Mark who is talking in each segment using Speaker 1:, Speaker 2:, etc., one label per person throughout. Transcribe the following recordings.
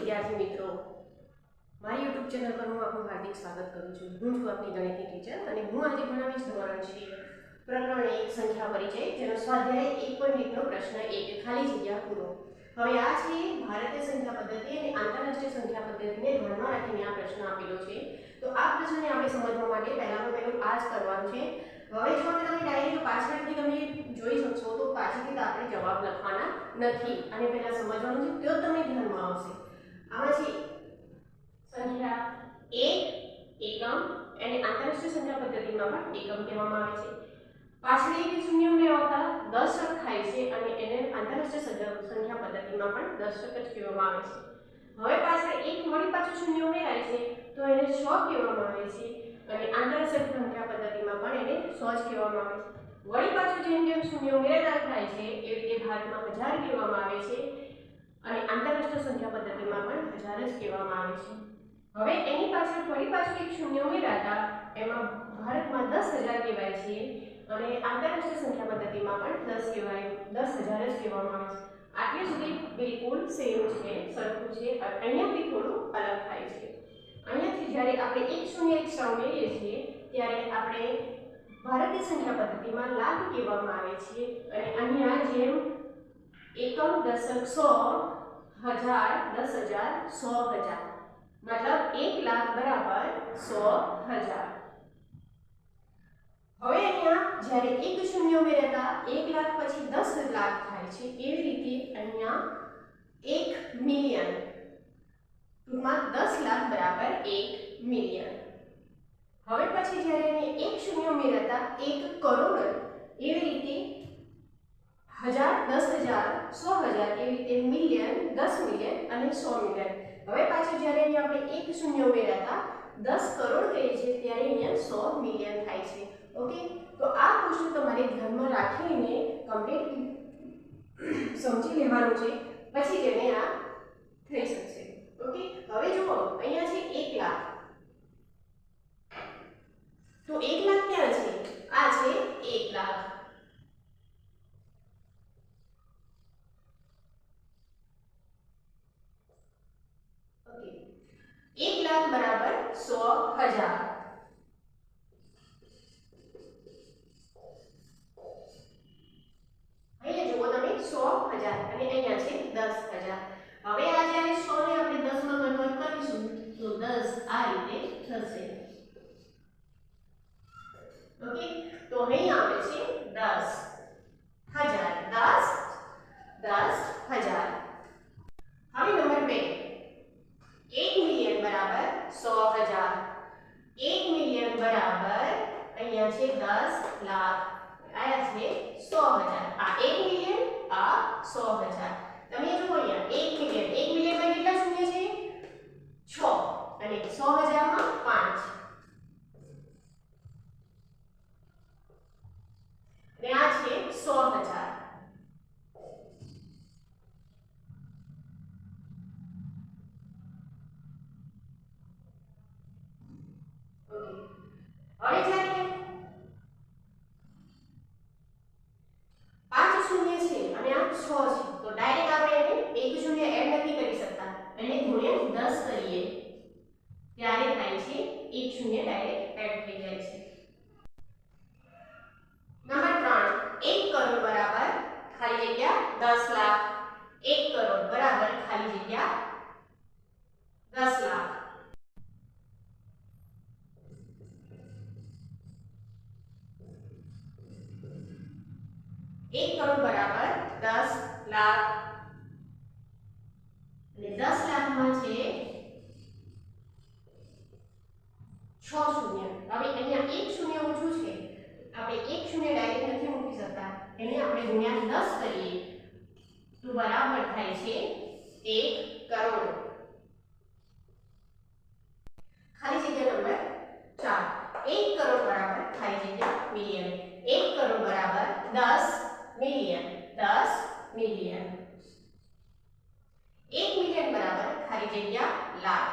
Speaker 1: વિદ્યાર્થી મિત્રો, મારી YouTube ચેનલ પર હું આપનું હાર્દિક સ્વાગત કરું છું। હું છું આપની ગણિતની ટીચર અને હું આજે ભણાવીશ ધોરણ 6 પ્રકરણ 1 સંખ્યા પરિચય, જેનો સ્વાધ્યાય 1.1 નો પ્રશ્ન 1 ખાલી જગ્યા પૂરો। હવે આ છે ભારતીય સંખ્યા પદ્ધતિ અને આંતરરાષ્ટ્રીય સંખ્યા પદ્ધતિને ધ્યાનમાં રાખીને આ પ્રશ્ન આપેલો છે। તો આ પ્રશ્નને આપણે સમજવા માટે પહેલામાં પહેલું આ જ કરવાનું છે। હવે જો તમે ડાયરેક્ટ પાછળથી તમે જોઈ શકશો તો પાછળથી આપણે જવાબ લખવાના નથી અને પહેલા સમજવાનું છે, તો તમને ધ્યાનમાં આવશે। આમાં છે સંખ્યા 1 એકમ અને આંતરરાષ્ટ્રીય સંખ્યા પદ્ધતિમાં પણ એકમ કહેવામાં આવે છે। પાછળ એક શૂન્ય ઉમેરતા દશક થાય છે અને એને આંતરરાષ્ટ્રીય સંખ્યા પદ્ધતિમાં પણ દશક જ કહેવામાં આવે છે। હવે પાછળ એક વળી પાછું શૂન્ય ઉમેરાય છે તો એને 100 કહેવામાં આવે છે અને આંતરરાષ્ટ્રીય સંખ્યા પદ્ધતિમાં પણ એને 100 જ કહેવામાં આવે છે। વળી પાછું જેમ જેમ શૂન્ય ઉમેરાતા થાય છે એ રીતે ભારતમાં 1000 કહેવામાં આવે છે અને આંતરરાષ્ટ્રીય સંખ્યા પદ્ધતિમાં પણ 1000 જ કહેવામાં આવે છે। હવે એની પાછળ ફરી પાછું એક શૂન્ય ઉમેરાતા એમાં ભારતમાં 10000 કહેવાય છે અને આંતરરાષ્ટ્રીય સંખ્યા પદ્ધતિમાં પણ 10000 જ કહેવામાં આવે છે। આટલે સુધી બિલકુલ સેમ છે, સરખું છે। અહીંયાથી થોડું અલગ થાય છે। અહીંયાથી જ્યારે આપણે 101 ઉમેરીએ છીએ ત્યારે આપણે ભારતીય સંખ્યા પદ્ધતિમાં લાખ કહેવામાં આવે છે અને અહીંયા જેમ એકમ દશક 100 1000 100,000 मतलब 1 लाख बराबर 100,000। હવે અહીંયા જ્યારે એક શૂન્ય ઉમેરતા 1 લાખ પછી 10 લાખ થાય છે, એવી રીતે અહીંયા 1 મિલિયન, ટૂંકમાં 10 લાખ બરાબર 1 મિલિયન। હવે પછી જ્યારે એને એક શૂન્ય ઉમેરતા 1 કરોડ, એવી રીતે 1000 10000 100,000 એવી રીતે મિલિયન 10 મિલિયન અને 100 મિલિયન। હવે પાછું જ્યારે અહીંયા આપણે એક શૂન્ય ઉમેરતા 10 કરોડ કહીએ છીએ ત્યારે અહીંયા 100 મિલિયન થાય છે। ઓકે, તો આ વસ્તુ તમારે ધ્યાનમાં રાખીને કમ્પ્લીટ સમજી લેવાનું છે, પછી જેને આ થઈ શકશે। ઓકે, હવે જુઓ અહીંયા છે 1 લાખ, તો 1 લાખ ક્યાં છે? આ છે 1 લાખ। ओके, 1 लाख बराबर 100,000। અહીંયા જુઓ તમે 100,000 અને અહીંયા છે 10,000। હવે આ જ્યારે 100 ને આપણે 10 માં કન્વર્ટ કરીશું તો 10 આ રીતે થશે। ઓકે, તો અહીં આવે છે 10,000 10,000। હવે નંબર 2, 1 મિલિયન બરાબર 100,000। 1 મિલિયન બરાબર અહીંયા છે 10 લાખ, આયા છે 100,000। આ 1 મિલિયન, આ 100,000। તમે જુઓ અહીંયા 1 મિલિયન, 1 મિલિયનમાં કેટલા શૂન્ય છે? 6 અને 100,000 માં 5 અને આ છે 100,000। હવે જ્યારે 5 શૂન્ય છે અને આ 6 છે તો ડાયરેક્ટ આપણે એને એક શૂન્ય એડ નથી કરી શકતા, એને ગુણ્યા 10 કરીએ ત્યારે થાય છે એક શૂન્ય ડાયરેક્ટ એડ થઈ જાય છે। નંબર 3, 1 કરોડ બરાબર ખાલી જગ્યા 10 લાખ। 1 કરોડ બરાબર ખાલી જગ્યા 10 લાખ। 1 करोड़ बराबर 10 लाख અને 10 લાખમાં છે 6 શૂન્ય। હવે અહીંયા એક શૂન્ય ઓછું છે, આપણે એક શૂન્ય ડાયરેક્ટ નથી મૂકી શકતા, એને આપણે ગુણ્યા 10 કરીએ તો બરાબર થાય છે 1 કરોડ। ખાલી જગ્યા નંબર 4, 1 કરોડ બરાબર ખાલી જગ્યા મિલિયન। 1 કરોડ બરાબર 10 मिलियन 10 मिलियन। 1 मिलियन बराबर खाली जगह लाख।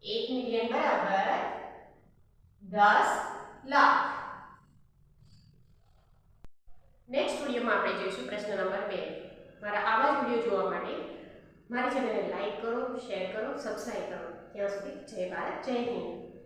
Speaker 1: 1 मिलियन बराबर 10 लाख। नेक्स्ट वीडियो में આપણે જોઈશું પ્રશ્ન નંબર 2। મારા આવા જ વિડિયો જોવા માટે મારી ચેનલને લાઈક કરો, શેર કરો, સબસ્ક્રાઈબ કરો. ત્યાં સુધી જય ભારત, જય હિન્દ.